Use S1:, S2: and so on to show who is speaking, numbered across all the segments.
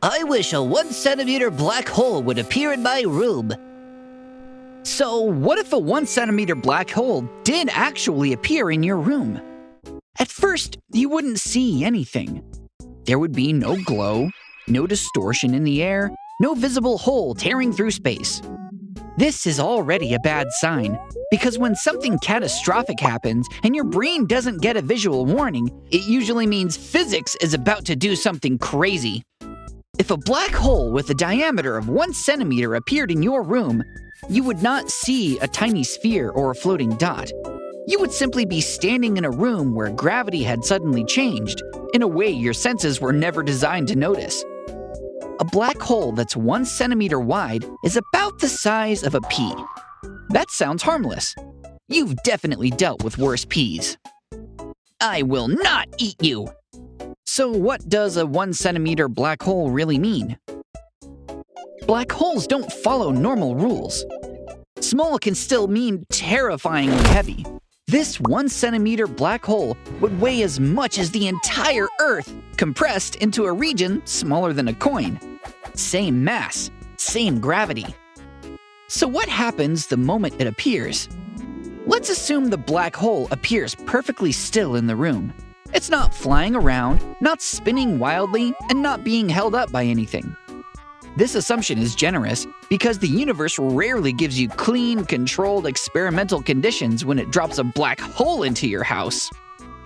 S1: I wish a 1 centimeter black hole would appear in my room.
S2: So, what if a 1 centimeter black hole did actually appear in your room? At first, you wouldn't see anything. There would be no glow, no distortion in the air, no visible hole tearing through space. This is already a bad sign, because when something catastrophic happens and your brain doesn't get a visual warning, it usually means physics is about to do something crazy. If a black hole with a diameter of 1 centimeter appeared in your room, you would not see a tiny sphere or a floating dot. You would simply be standing in a room where gravity had suddenly changed, in a way your senses were never designed to notice. A black hole that's 1 centimeter wide is about the size of a pea. That sounds harmless. You've definitely dealt with worse peas. I will not eat you! So what does a 1 centimeter black hole really mean? Black holes don't follow normal rules. Small can still mean terrifyingly heavy. This 1 centimeter black hole would weigh as much as the entire Earth, compressed into a region smaller than a coin. Same mass, same gravity. So what happens the moment it appears? Let's assume the black hole appears perfectly still in the room. It's not flying around, not spinning wildly, and not being held up by anything. This assumption is generous because the universe rarely gives you clean, controlled experimental conditions when it drops a black hole into your house.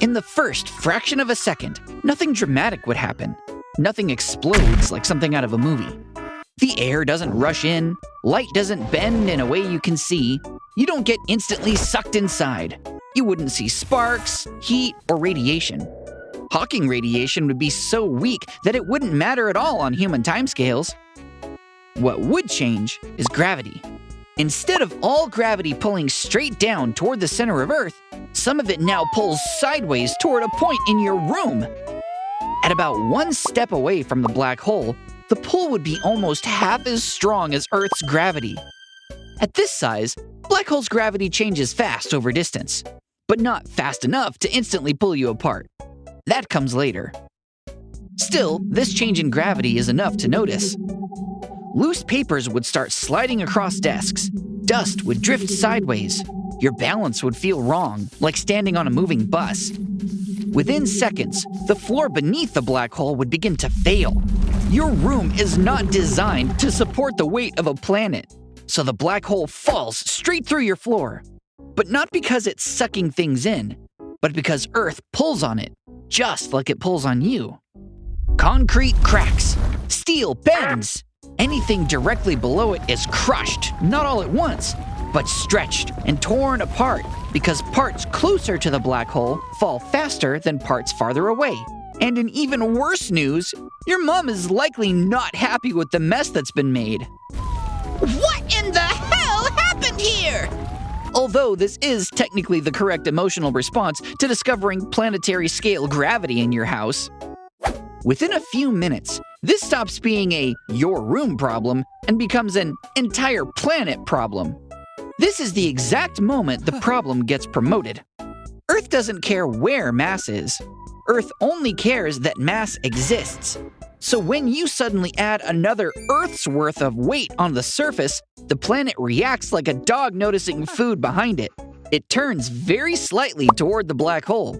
S2: In the first fraction of a second, nothing dramatic would happen. Nothing explodes like something out of a movie. The air doesn't rush in, light doesn't bend in a way you can see, you don't get instantly sucked inside. You wouldn't see sparks, heat, or radiation. Hawking radiation would be so weak that it wouldn't matter at all on human timescales. What would change is gravity. Instead of all gravity pulling straight down toward the center of Earth, some of it now pulls sideways toward a point in your room. At about 1 step away from the black hole, the pull would be almost half as strong as Earth's gravity. At this size, black hole's gravity changes fast over distance, but not fast enough to instantly pull you apart. That comes later. Still, this change in gravity is enough to notice. Loose papers would start sliding across desks. Dust would drift sideways. Your balance would feel wrong, like standing on a moving bus. Within seconds, the floor beneath the black hole would begin to fail. Your room is not designed to support the weight of a planet, so the black hole falls straight through your floor. But not because it's sucking things in, but because Earth pulls on it, just like it pulls on you. Concrete cracks. Steel bends. Anything directly below it is crushed, not all at once, but stretched and torn apart because parts closer to the black hole fall faster than parts farther away. And in even worse news, your mom is likely not happy with the mess that's been made.
S1: What in the hell happened here?
S2: Although this is technically the correct emotional response to discovering planetary scale gravity in your house. Within a few minutes, this stops being a your room problem and becomes an entire planet problem. This is the exact moment the problem gets promoted. Earth doesn't care where mass is. Earth only cares that mass exists. So when you suddenly add another Earth's worth of weight on the surface, the planet reacts like a dog noticing food behind it. It turns very slightly toward the black hole.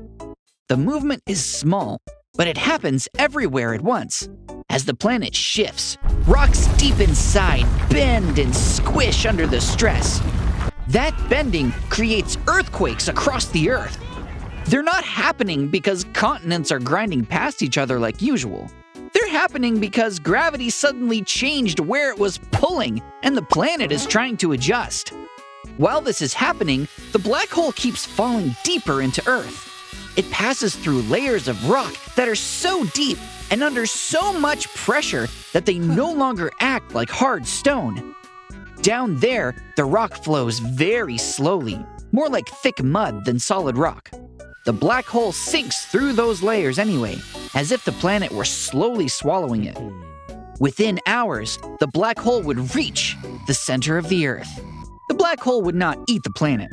S2: The movement is small, but it happens everywhere at once. As the planet shifts, rocks deep inside bend and squish under the stress. That bending creates earthquakes across the Earth. They're not happening because continents are grinding past each other like usual. They're happening because gravity suddenly changed where it was pulling, and the planet is trying to adjust. While this is happening, the black hole keeps falling deeper into Earth. It passes through layers of rock that are so deep and under so much pressure that they no longer act like hard stone. Down there, the rock flows very slowly, more like thick mud than solid rock. The black hole sinks through those layers anyway, as if the planet were slowly swallowing it. Within hours, the black hole would reach the center of the Earth. The black hole would not eat the planet.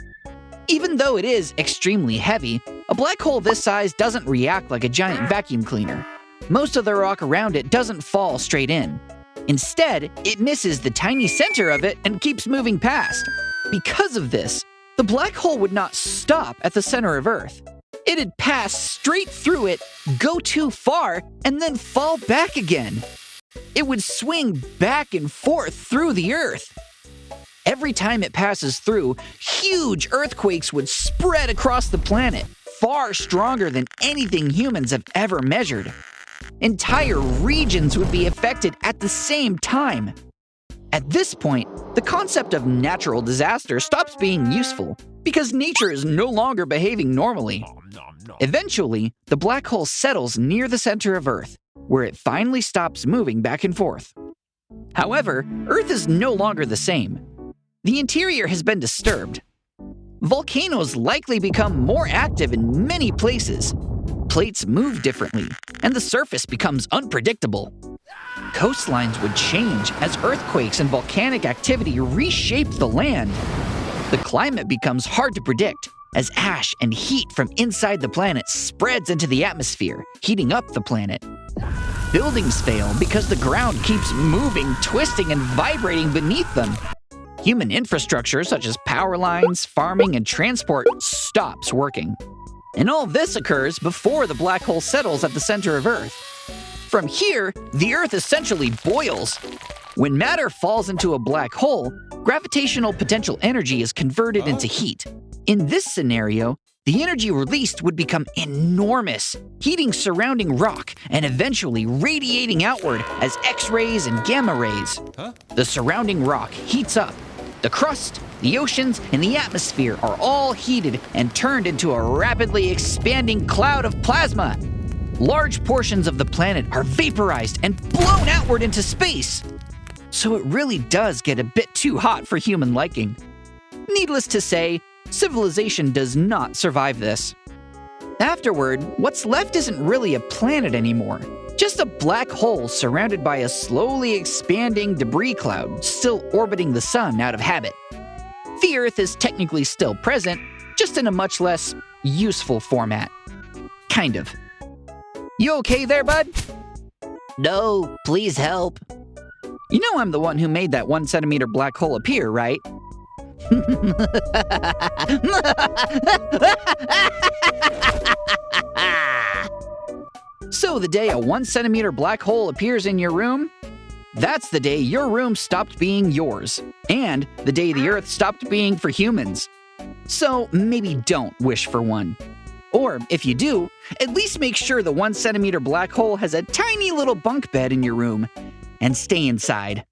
S2: Even though it is extremely heavy, a black hole this size doesn't react like a giant vacuum cleaner. most of the rock around it doesn't fall straight in. Instead, it misses the tiny center of it and keeps moving past. Because of this, the black hole would not stop at the center of Earth. It'd pass straight through it, go too far, and then fall back again. It would swing back and forth through the Earth. Every time it passes through, huge earthquakes would spread across the planet, far stronger than anything humans have ever measured. Entire regions would be affected at the same time. At this point, the concept of natural disaster stops being useful because nature is no longer behaving normally. Eventually, the black hole settles near the center of Earth, where it finally stops moving back and forth. However, Earth is no longer the same. The interior has been disturbed. Volcanoes likely become more active in many places. Plates move differently, and the surface becomes unpredictable. Coastlines would change as earthquakes and volcanic activity reshape the land. The climate becomes hard to predict as ash and heat from inside the planet spreads into the atmosphere, heating up the planet. Buildings fail because the ground keeps moving, twisting, and vibrating beneath them. Human infrastructure such as power lines, farming, and transport stops working. And all this occurs before the black hole settles at the center of Earth. From here, the Earth essentially boils. When matter falls into a black hole, gravitational potential energy is converted into heat. In this scenario, the energy released would become enormous, heating surrounding rock and eventually radiating outward as X-rays and gamma rays. The surrounding rock heats up. The crust, the oceans, and the atmosphere are all heated and turned into a rapidly expanding cloud of plasma. Large portions of the planet are vaporized and blown outward into space. So it really does get a bit too hot for human liking. Needless to say, civilization does not survive this. Afterward, what's left isn't really a planet anymore, just a black hole surrounded by a slowly expanding debris cloud still orbiting the sun out of habit. The Earth is technically still present, just in a much less useful format. Kind of. You okay there, bud? No, please help. You know I'm the one who made that 1 centimeter black hole appear, right? So the day a 1 centimeter black hole appears in your room, that's the day your room stopped being yours, and the day the Earth stopped being for humans. So maybe don't wish for one. Or if you do, at least make sure the 1 centimeter black hole has a tiny little bunk bed in your room, and stay inside.